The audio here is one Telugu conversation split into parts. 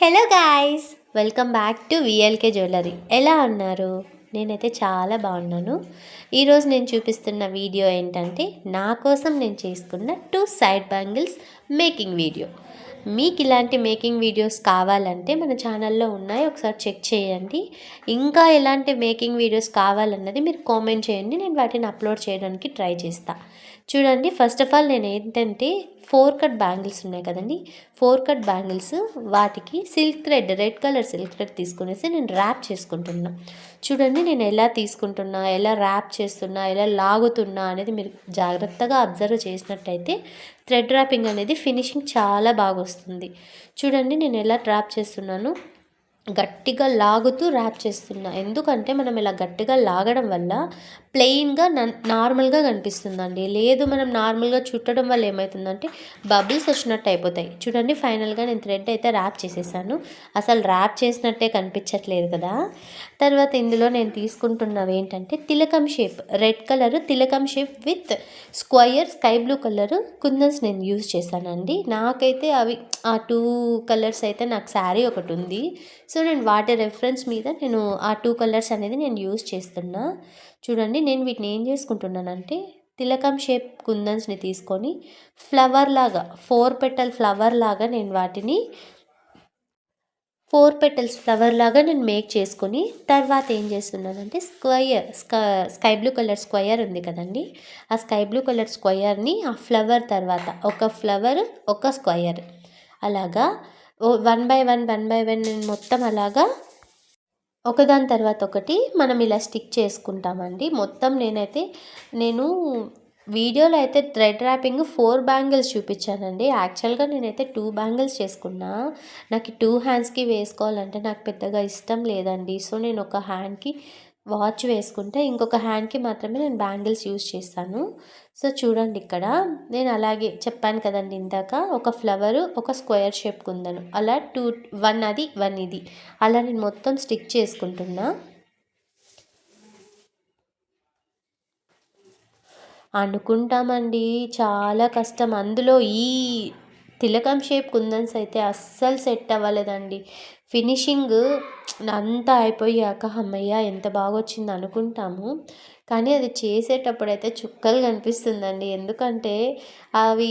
Hello guys, welcome back to VLK jewellery. ఎలా ఉన్నారు? నేనైతే చాలా బాగున్నాను. ఈరోజు నేను చూపిస్తున్న వీడియో ఏంటంటే నా కోసం నేను చేసుకున్న 2 సైడ్ బ్యాంగిల్స్ మేకింగ్ వీడియో. మీకు ఇలాంటి మేకింగ్ వీడియోస్ కావాలంటే మన ఛానల్లో ఉన్నాయి, ఒకసారి చెక్ చేయండి. ఇంకా ఎలాంటి మేకింగ్ వీడియోస్ కావాలన్నది మీరు కామెంట్ చేయండి, నేను వాటిని అప్లోడ్ చేయడానికి ట్రై చేస్తాను. చూడండి, ఫస్ట్ ఆఫ్ ఆల్ నేను ఏంటంటే 4 కట్ బ్యాంగిల్స్ ఉన్నాయి కదండి, 4 కట్ బ్యాంగిల్స్ వాటికి silk thread, red colour silk thread తీసుకునేసి నేను ర్యాప్ చేసుకుంటున్నా. చూడండి, నేను ఎలా తీసుకుంటున్నా, ఎలా ర్యాప్ చేస్తున్నా, ఎలా లాగుతున్నా అనేది మీరు జాగ్రత్తగా అబ్జర్వ్ చేసినట్టయితే థ్రెడ్ ర్యాపింగ్ అనేది ఫినిషింగ్ చాలా బాగా వస్తుంది. చూడండి, నేను ఎలా ర్యాప్ చేస్తున్నాను, గట్టిగా లాగుతూ ర్యాప్ చేస్తున్నా. ఎందుకంటే మనం ఇలా గట్టిగా లాగడం వల్ల ప్లెయిన్గా నార్మల్గా కనిపిస్తుందండి. లేదు, మనం నార్మల్గా చుట్టడం వల్ల ఏమవుతుందంటే బబుల్స్ వచ్చినట్టు అయిపోతాయి. చూడండి, ఫైనల్గా నేను థ్రెడ్ అయితే ర్యాప్ చేసేసాను. అసలు ర్యాప్ చేసినట్టే కనిపించట్లేదు కదా. తర్వాత ఇందులో నేను తీసుకుంటున్నవి ఏంటంటే తిలకం షేప్, రెడ్ కలర్ తిలకం shape with square sky blue colour kundans నేను యూజ్ చేశానండి. నాకైతే అవి ఆ 2 కలర్స్ అయితే నాకు శారీ ఒకటి ఉంది, సో నేను వాటి రెఫరెన్స్ మీద నేను ఆ 2 కలర్స్ అనేది నేను యూజ్ చేస్తున్నా. చూడండి, నేను వీటిని ఏం చేసుకుంటున్నానంటే తిలకం షేప్ కుందన్స్ని తీసుకొని ఫ్లవర్ లాగా 4 పెటల్ ఫ్లవర్ లాగా నేను వాటిని 4 పెటల్స్ ఫ్లవర్ లాగా నేను మేక్ చేసుకొని తర్వాత ఏం చేస్తున్నానంటే స్కై బ్లూ కలర్ స్క్వయర్ ఉంది కదండి, ఆ స్కై బ్లూ కలర్ స్క్వయర్ని ఆ ఫ్లవర్ తర్వాత ఒక ఫ్లవర్ ఒక స్క్వయర్ అలాగా 1 బై 1 నేను మొత్తం అలాగా ఒకదాని తర్వాత ఒకటి మనం ఇలా స్టిక్ చేసుకుంటామండి. మొత్తం నేను వీడియోలో అయితే థ్రెడ్ ర్యాపింగ్ 4 బ్యాంగిల్స్ చూపించానండి. యాక్చువల్గా నేనైతే 2 బ్యాంగిల్స్ చేసుకున్నా. నాకు 2 హ్యాండ్స్కి వేసుకోవాలంటే నాకు పెద్దగా ఇష్టం లేదండి. సో నేను ఒక హ్యాండ్కి వాచ్ వేసుకుంటే ఇంకొక హ్యాండ్కి మాత్రమే నేను బ్యాంగిల్స్ యూజ్ చేస్తాను. సో చూడండి, ఇక్కడ నేను అలాగే చెప్పాను కదండి ఇందాక, ఒక ఫ్లవరు ఒక స్క్వేర్ షేప్ కుందను అలా 1 అది 1 ఇది అలా నేను మొత్తం స్టిక్ చేసుకుంటున్నా. అనుకుంటామండి, చాలా కష్టం. అందులో ఈ తిలకం షేప్ కుందన్స్ అయితే అస్సలు సెట్ అవ్వలేదండి. ఫినిషింగ్ అంతా అయిపోయాక అమ్మయ్య ఎంత బాగా వచ్చింది అనుకుంటాము, కానీ అది చేసేటప్పుడైతే చుక్కలు కనిపిస్తుందండి. ఎందుకంటే అవి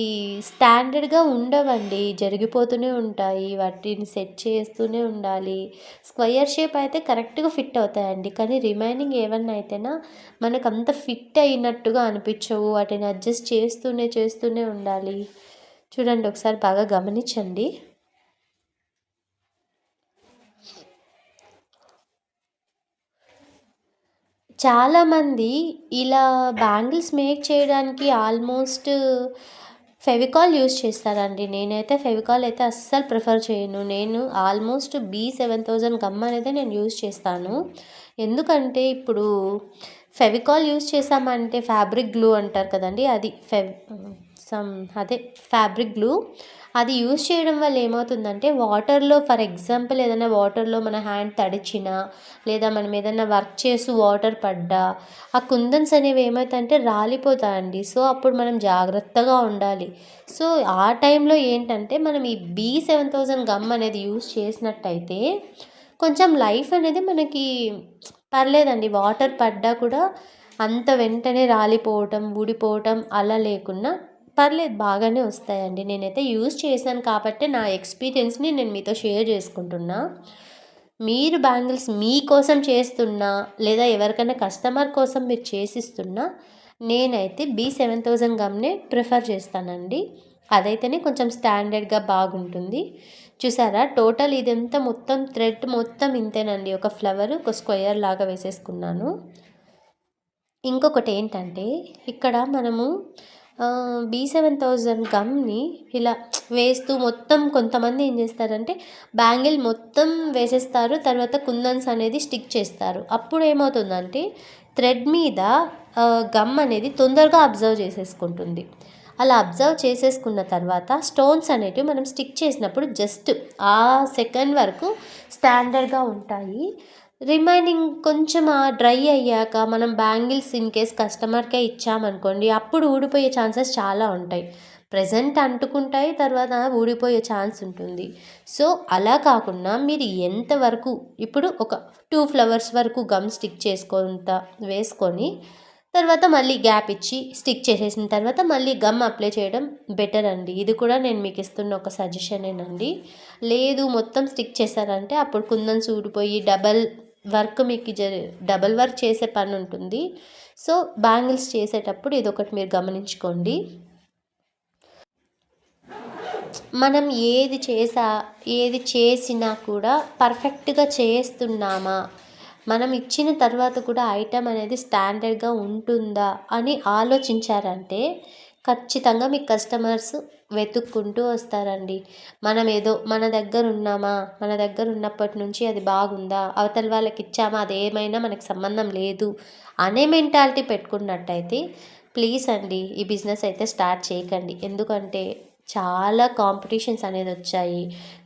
స్టాండర్డ్గా ఉండవండి, జరిగిపోతూనే ఉంటాయి, వాటిని సెట్ చేస్తూనే ఉండాలి. స్క్వయర్ షేప్ అయితే కరెక్ట్గా ఫిట్ అవుతాయండి, కానీ రిమైనింగ్ ఏమన్నా అయితేనా మనకు అంత ఫిట్ అయినట్టుగా అనిపించవు. వాటిని అడ్జస్ట్ చేస్తూనే ఉండాలి. చూడండి, ఒకసారి బాగా గమనించండి. చాలామంది ఇలా బ్యాంగిల్స్ మేక్ చేయడానికి ఆల్మోస్ట్ ఫెవికాల్ యూజ్ చేస్తారండి. నేనైతే ఫెవికాల్ అయితే అస్సలు ప్రిఫర్ చేయను. నేను ఆల్మోస్ట్ B7000 గమ్ అనేది నేను యూజ్ చేస్తాను. ఎందుకంటే ఇప్పుడు ఫెవికాల్ యూజ్ చేసామంటే ఫ్యాబ్రిక్ గ్లూ అంటారు కదండి, అది అదే ఫ్యాబ్రిక్ గ్లూ, అది యూజ్ చేయడం వల్ల ఏమవుతుందంటే వాటర్లో, ఫర్ ఎగ్జాంపుల్ ఏదైనా వాటర్లో మన హ్యాండ్ తడిచినా లేదా మనం ఏదైనా వర్క్ చేసి వాటర్ పడ్డా ఆ కుందన్స్ అనేవి ఏమవుతాయంటే రాలిపోతాయండి. సో అప్పుడు మనం జాగ్రత్తగా ఉండాలి. సో ఆ టైంలో ఏంటంటే మనం ఈ B7000 గమ్ అనేది యూజ్ చేసినట్టయితే కొంచెం లైఫ్ అనేది మనకి పర్లేదండి. వాటర్ పడ్డా కూడా అంత వెంటనే రాలిపోవటం, ఊడిపోవటం అలా లేకుండా పర్లేదు, బాగానే వస్తాయండి. నేనైతే యూజ్ చేశాను కాబట్టి నా ఎక్స్పీరియన్స్ని నేను మీతో షేర్ చేసుకుంటున్నా. మీరు బ్యాంగిల్స్ మీకోసం చేస్తున్నా లేదా ఎవరికైనా కస్టమర్ కోసం మీరు చేసిస్తున్నా నేనైతే B7000 గమ్నే ప్రిఫర్ చేస్తానండి. అదైతేనే కొంచెం స్టాండర్డ్గా బాగుంటుంది. చూసారా, టోటల్ ఇదంతా మొత్తం థ్రెడ్ మొత్తం ఇంతేనండి. ఒక ఫ్లవర్ ఒక స్క్వేర్ లాగా వేసేసుకున్నాను. ఇంకొకటి ఏంటంటే ఇక్కడ మనము B7000 గమ్ని ఇలా వేస్తూ మొత్తం కొంతమంది ఏం చేస్తారంటే బ్యాంగిల్ మొత్తం వేసేస్తారు, తర్వాత కుందన్స్ అనేది స్టిక్ చేస్తారు. అప్పుడు ఏమవుతుందంటే థ్రెడ్ మీద గమ్ అనేది తొందరగా అబ్జర్వ్ చేసేసుకుంటుంది. అలా అబ్జర్వ్ చేసేసుకున్న తర్వాత స్టోన్స్ అనేటివి మనం స్టిక్ చేసినప్పుడు జస్ట్ ఆ సెకండ్ వరకు స్టాండర్డ్గా ఉంటాయి. రిమైనింగ్ కొంచెం డ్రై అయ్యాక మనం బ్యాంగిల్స్ ఇన్ కేస్ కస్టమర్కే ఇచ్చామనుకోండి, అప్పుడు ఊడిపోయే ఛాన్సెస్ చాలా ఉంటాయి. ప్రజెంట్ అంటుకుంటాయి, తర్వాత ఊడిపోయే ఛాన్స్ ఉంటుంది. సో అలా కాకుండా మీరు ఎంతవరకు ఇప్పుడు ఒక 2 ఫ్లవర్స్ వరకు గమ్ స్టిక్ చేసుకుంటా వేసుకొని తర్వాత మళ్ళీ గ్యాప్ ఇచ్చి స్టిక్ చేసేసిన తర్వాత మళ్ళీ గమ్ అప్లై చేయడం బెటర్ అండి. ఇది కూడా నేను మీకు ఇస్తున్న ఒక సజెషనేనండి. లేదు మొత్తం స్టిక్ చేశారంటే అప్పుడు కుందన్స్ ఊడిపోయి మీకు డబల్ వర్క్ చేసే పని ఉంటుంది. సో బ్యాంగిల్స్ చేసేటప్పుడు ఇదొకటి మీరు గమనించుకోండి. మనం ఏది చేసినా కూడా పర్ఫెక్ట్గా చేస్తున్నామా, మనం ఇచ్చిన తర్వాత కూడా ఐటెం అనేది స్టాండర్డ్గా ఉంటుందా అని ఆలోచించారంటే ఖచ్చితంగా మీకు కస్టమర్స్ వెతుక్కుంటూ వస్తారండి. మనం ఏదో మన దగ్గర ఉన్నామా, మన దగ్గర ఉన్నప్పటి నుంచి అది బాగుందా, అవతల వాళ్ళకి ఇచ్చామా, అదేమైనా మనకు సంబంధం లేదు అనే మెంటాలిటీ పెట్టుకున్నట్టయితే ప్లీజ్ అండి ఈ బిజినెస్ అయితే స్టార్ట్ చేయకండి. ఎందుకంటే చాలా కాంపిటీషన్స్ అనేది వచ్చాయి.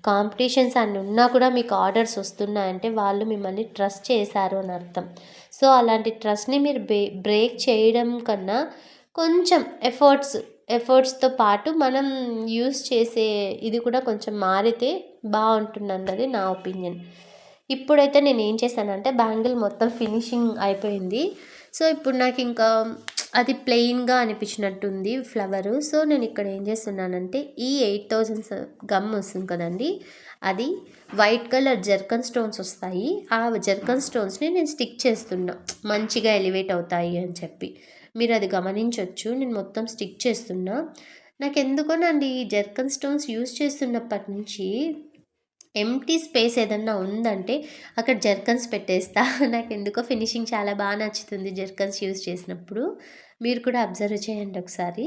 కాంపిటీషన్స్ అన్ని ఉన్నా కూడా మీకు ఆర్డర్స్ వస్తున్నాయంటే వాళ్ళు మిమ్మల్ని ట్రస్ట్ చేశారు అని అర్థం. సో అలాంటి ట్రస్ట్ని మీరు బ్రేక్ చేయడం కన్నా కొంచెం ఎఫర్ట్స్తో పాటు మనం యూస్ చేసే ఇది కూడా కొంచెం మారితే బాగుంటుందన్నది నా ఒపీనియన్. ఇప్పుడైతే నేను ఏం చేశానంటే బ్యాంగిల్ మొత్తం ఫినిషింగ్ అయిపోయింది. సో ఇప్పుడు నాకు ఇంకా అది ప్లెయిన్గా అనిపించినట్టుంది ఫ్లవరు. సో నేను ఇక్కడ ఏం చేస్తున్నానంటే ఈ 8000 గమ్ వస్తుంది కదండి, అది వైట్ కలర్ జర్కన్ స్టోన్స్ వస్తాయి. ఆ జర్కన్ స్టోన్స్ని నేను స్టిక్ చేస్తున్నా, మంచిగా ఎలివేట్ అవుతాయి అని చెప్పి. మీరు అది గమనించవచ్చు. నేను మొత్తం స్టిక్ చేస్తున్నా. నాకు ఎందుకోనండి ఈ జర్కన్ స్టోన్స్ యూస్ చేస్తున్నప్పటి నుంచి ఎంప్టీ స్పేస్ ఏదన్నా ఉందంటే అక్కడ జర్కన్స్ పెట్టేస్తా. నాకు ఎందుకో ఫినిషింగ్ చాలా బాగా నచ్చుతుంది జర్కన్స్ యూజ్ చేసినప్పుడు. మీరు కూడా అబ్జర్వ్ చేయండి ఒకసారి.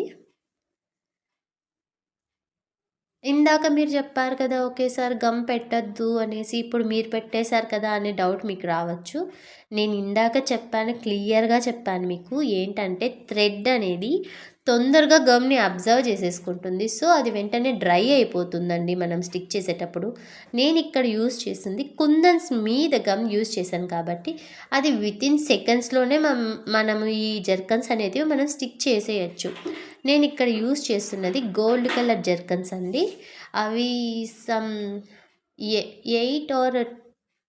ఇందాక మీరు చెప్పారు కదా ఒకేసారి గమ్ పెట్టద్దు అనేసి, ఇప్పుడు మీరు పెట్టేశారు కదా అనే డౌట్ మీకు రావచ్చు. నేను ఇందాక చెప్పాను, క్లియర్గా చెప్పాను మీకు. ఏంటంటే థ్రెడ్ అనేది తొందరగా గమ్ని అబ్జర్వ్ చేసేసుకుంటుంది. సో అది వెంటనే డ్రై అయిపోతుందండి మనం స్టిక్ చేసేటప్పుడు. నేను ఇక్కడ యూస్ చేసింది కుందన్స్ మీద గమ్ యూస్ చేశాను కాబట్టి అది వితిన్ సెకండ్స్లోనే మనము ఈ జర్కన్స్ అనేది మనం స్టిక్ చేసేయచ్చు. నేను ఇక్కడ యూస్ చేస్తున్నది గోల్డ్ కలర్ జర్కన్స్ అండి. అవి సమ్ 8 or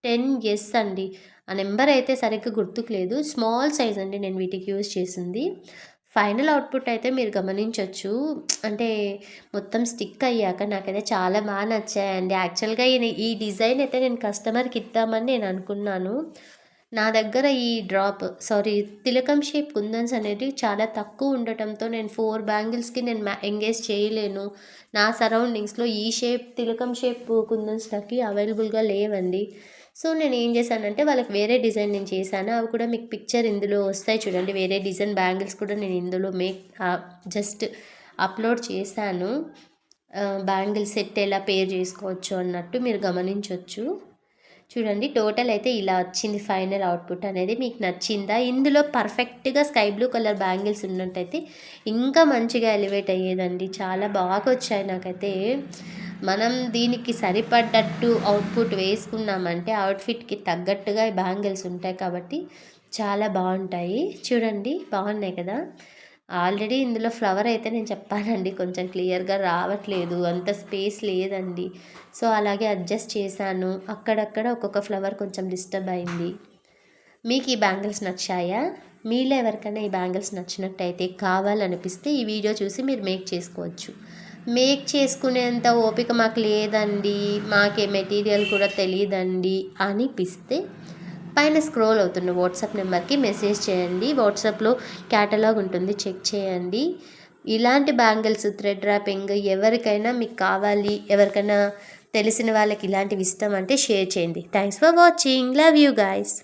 10 ఎస్ అండి. ఆ నెంబర్ అయితే సరిగ్గా గుర్తుకు లేదు. స్మాల్ సైజ్ అండి నేను వీటికి యూజ్ చేసింది. ఫైనల్ అవుట్పుట్ అయితే మీరు గమనించవచ్చు. అంటే మొత్తం స్టిక్ అయ్యాక నాకైతే చాలా బాగా నచ్చాయండి. యాక్చువల్గా ఈ డిజైన్ అయితే నేను కస్టమర్కి ఇద్దామని నేను అనుకున్నాను. నా దగ్గర ఈ తిలకం షేప్ కుందన్స్ అనేది చాలా తక్కువ ఉండటంతో నేను 4 బ్యాంగిల్స్కి నేను ఎంగేజ్ చేయలేను. నా సరౌండింగ్స్లో ఈ తిలకం షేప్ కుందన్స్ నాకు అవైలబుల్గా లేవండి. సో నేను ఏం చేశానంటే వాళ్ళకి వేరే డిజైన్ నేను చేశాను. అవి కూడా మీకు పిక్చర్ ఇందులో వస్తాయి చూడండి. వేరే డిజైన్ బ్యాంగిల్స్ కూడా నేను ఇందులో జస్ట్ అప్లోడ్ చేశాను. బ్యాంగిల్ సెట్ ఎలా పేర్ చేసుకోవచ్చు అన్నట్టు మీరు గమనించవచ్చు. చూడండి టోటల్ అయితే ఇలా వచ్చింది ఫైనల్ అవుట్పుట్ అనేది. మీకు నచ్చిందా? ఇందులో పర్ఫెక్ట్గా స్కై బ్లూ కలర్ బ్యాంగిల్స్ ఉన్నట్టయితే ఇంకా మంచిగా ఎలివేట్ అయ్యేదండి. చాలా బాగా వచ్చాయి నాకైతే. మనం దీనికి సరిపడ్డట్టు అవుట్పుట్ వేసుకున్నామంటే అవుట్ఫిట్కి తగ్గట్టుగా ఈ బ్యాంగిల్స్ ఉంటాయి కాబట్టి చాలా బాగుంటాయి. చూడండి బాగున్నాయి కదా. ఆల్రెడీ ఇందులో ఫ్లవర్ అయితే నేను చెప్పానండి కొంచెం క్లియర్గా రావట్లేదు, అంత స్పేస్ లేదండి. సో అలాగే అడ్జస్ట్ చేశాను. అక్కడక్కడ ఒక్కొక్క ఫ్లవర్ కొంచెం డిస్టర్బ్ అయింది. మీకు ఈ బ్యాంగిల్స్ నచ్చాయా? మీలో ఎవరికైనా ఈ బ్యాంగిల్స్ నచ్చినట్టయితే కావాలనిపిస్తే ఈ వీడియో చూసి మీరు మేక్ చేసుకోవచ్చు. మేక్ చేసుకునేంత ఓపిక మాకు లేదండి, మాకే మెటీరియల్ కూడా తెలియదండి అనిపిస్తే పైన స్క్రోల్ అవుతున్న వాట్సాప్ నెంబర్కి మెసేజ్ చేయండి. వాట్సాప్లో క్యాటలాగ్ ఉంటుంది, చెక్ చేయండి. ఇలాంటి బ్యాంగిల్స్ థ్రెడ్ ర్యాపింగ్ ఎవరికైనా మీకు కావాలి, ఎవరికైనా తెలిసిన వాళ్ళకి ఇలాంటివి ఇష్టం అంటే షేర్ చేయండి. Thanks for watching. Love you guys.